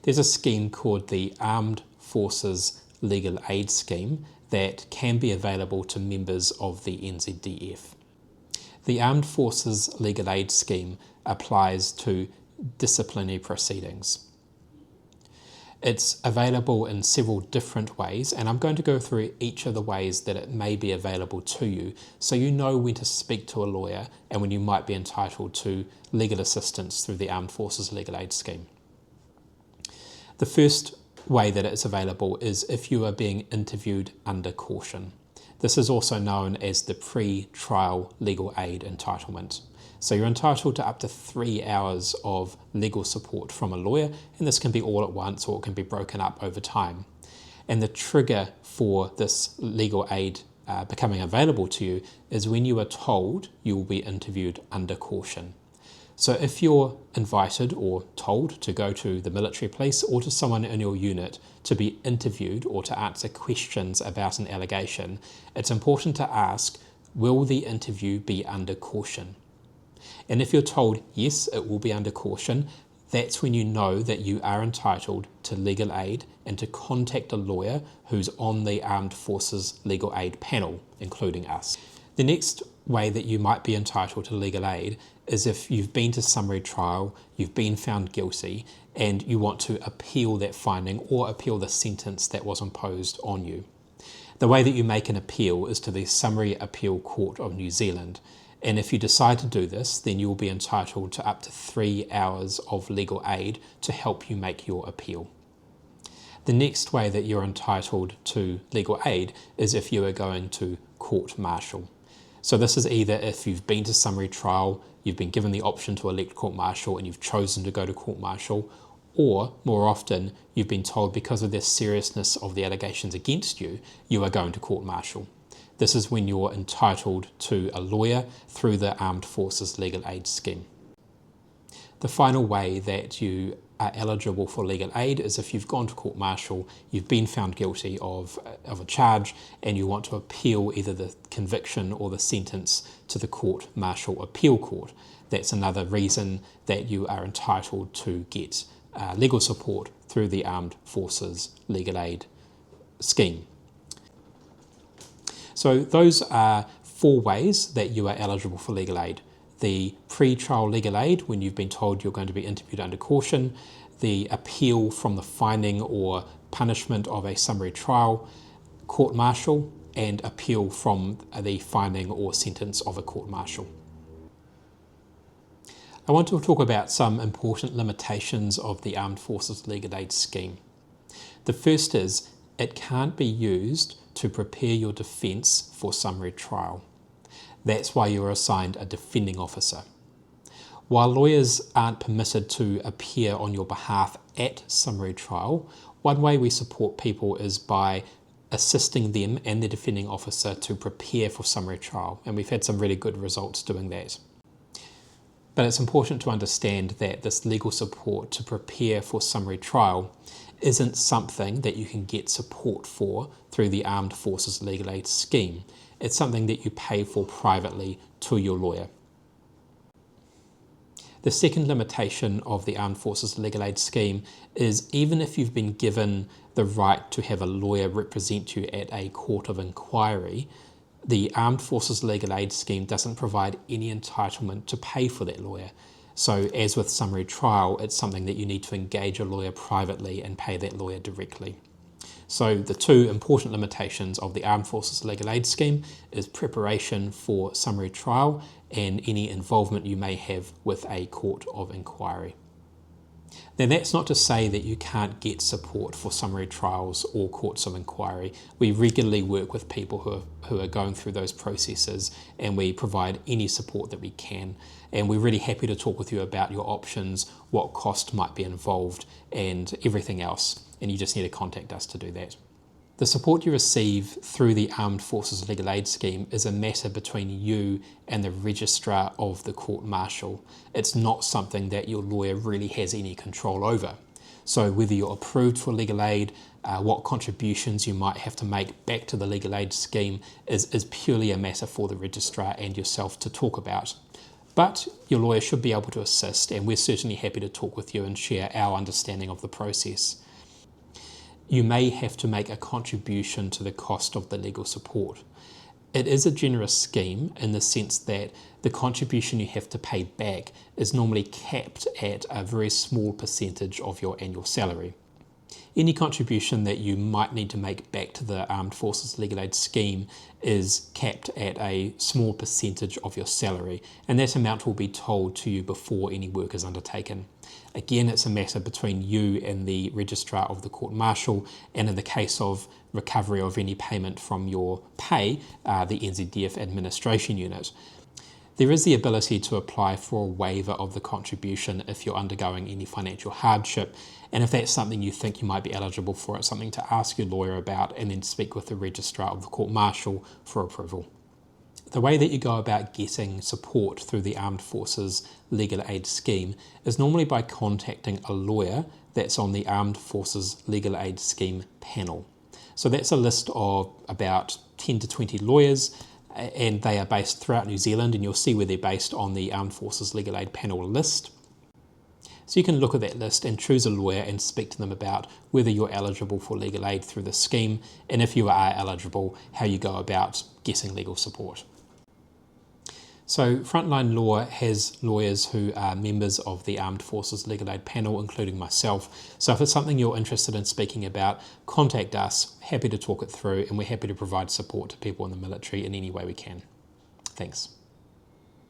There's a scheme called the Armed Forces Legal Aid Scheme that can be available to members of the NZDF. The Armed Forces Legal Aid Scheme applies to disciplinary proceedings. It's available in several different ways, and I'm going to go through each of the ways that it may be available to you so you know when to speak to a lawyer and when you might be entitled to legal assistance through the Armed Forces Legal Aid Scheme. The first way that it's available is if you are being interviewed under caution. This is also known as the pre-trial legal aid entitlement. So you're entitled to up to 3 hours of legal support from a lawyer, and this can be all at once or it can be broken up over time. And the trigger for this legal aid becoming available to you is when you are told you will be interviewed under caution. So if you're invited or told to go to the military police or to someone in your unit to be interviewed or to answer questions about an allegation, it's important to ask, will the interview be under caution? And if you're told, yes, it will be under caution, that's when you know that you are entitled to legal aid and to contact a lawyer who's on the Armed Forces Legal Aid panel, including us. The next way that you might be entitled to legal aid is if you've been to summary trial, you've been found guilty, and you want to appeal that finding or appeal the sentence that was imposed on you. The way that you make an appeal is to the Summary Appeal Court of New Zealand. And if you decide to do this, then you will be entitled to up to 3 hours of legal aid to help you make your appeal. The next way that you're entitled to legal aid is if you are going to court-martial. So this is either if you've been to summary trial, you've been given the option to elect court-martial and you've chosen to go to court-martial, or more often you've been told because of the seriousness of the allegations against you, you are going to court-martial. This is when you're entitled to a lawyer through the Armed Forces Legal Aid Scheme. The final way that you are eligible for legal aid is if you've gone to court-martial, you've been found guilty of a charge, and you want to appeal either the conviction or the sentence to the court-martial appeal court. That's another reason that you are entitled to get legal support through the Armed Forces Legal Aid Scheme. So those are 4 ways that you are eligible for legal aid. The pre-trial legal aid, when you've been told you're going to be interviewed under caution, the appeal from the finding or punishment of a summary trial, court-martial, and appeal from the finding or sentence of a court-martial. I want to talk about some important limitations of the Armed Forces Legal Aid Scheme. The first is it can't be used to prepare your defence for summary trial. That's why you are assigned a defending officer. While lawyers aren't permitted to appear on your behalf at summary trial, one way we support people is by assisting them and the defending officer to prepare for summary trial, and we've had some really good results doing that. But it's important to understand that this legal support to prepare for summary trial isn't something that you can get support for through the Armed Forces Legal Aid Scheme. It's something that you pay for privately to your lawyer. The second limitation of the Armed Forces Legal Aid Scheme is even if you've been given the right to have a lawyer represent you at a court of inquiry, the Armed Forces Legal Aid Scheme doesn't provide any entitlement to pay for that lawyer. So as with summary trial, it's something that you need to engage a lawyer privately and pay that lawyer directly. So the 2 important limitations of the Armed Forces Legal Aid Scheme is preparation for summary trial and any involvement you may have with a court of inquiry. Now that's not to say that you can't get support for summary trials or courts of inquiry. We regularly work with people who are going through those processes, and we provide any support that we can. And we're really happy to talk with you about your options, what cost might be involved, and everything else. And you just need to contact us to do that. The support you receive through the Armed Forces Legal Aid Scheme is a matter between you and the registrar of the court-martial. It's not something that your lawyer really has any control over. So whether you're approved for legal aid, what contributions you might have to make back to the legal aid scheme is purely a matter for the registrar and yourself to talk about. But your lawyer should be able to assist, and we're certainly happy to talk with you and share our understanding of the process. You may have to make a contribution to the cost of the legal support. It is a generous scheme in the sense that the contribution you have to pay back is normally capped at a very small percentage of your annual salary. Any contribution that you might need to make back to the Armed Forces Legal Aid Scheme is capped at a small percentage of your salary, and that amount will be told to you before any work is undertaken. Again, it's a matter between you and the Registrar of the Court Martial, and in the case of recovery of any payment from your pay, the NZDF Administration Unit. There is the ability to apply for a waiver of the contribution if you're undergoing any financial hardship, and if that's something you think you might be eligible for, it's something to ask your lawyer about and then speak with the Registrar of the Court Martial for approval. The way that you go about getting support through the Armed Forces Legal Aid Scheme is normally by contacting a lawyer that's on the Armed Forces Legal Aid Scheme panel. So that's a list of about 10 to 20 lawyers, and they are based throughout New Zealand, and you'll see where they're based on the Armed Forces Legal Aid panel list. So you can look at that list and choose a lawyer and speak to them about whether you're eligible for legal aid through the scheme, and if you are eligible, how you go about getting legal support. So Frontline Law has lawyers who are members of the Armed Forces Legal Aid panel, including myself. So if it's something you're interested in speaking about, contact us. Happy to talk it through, and we're happy to provide support to people in the military in any way we can. Thanks.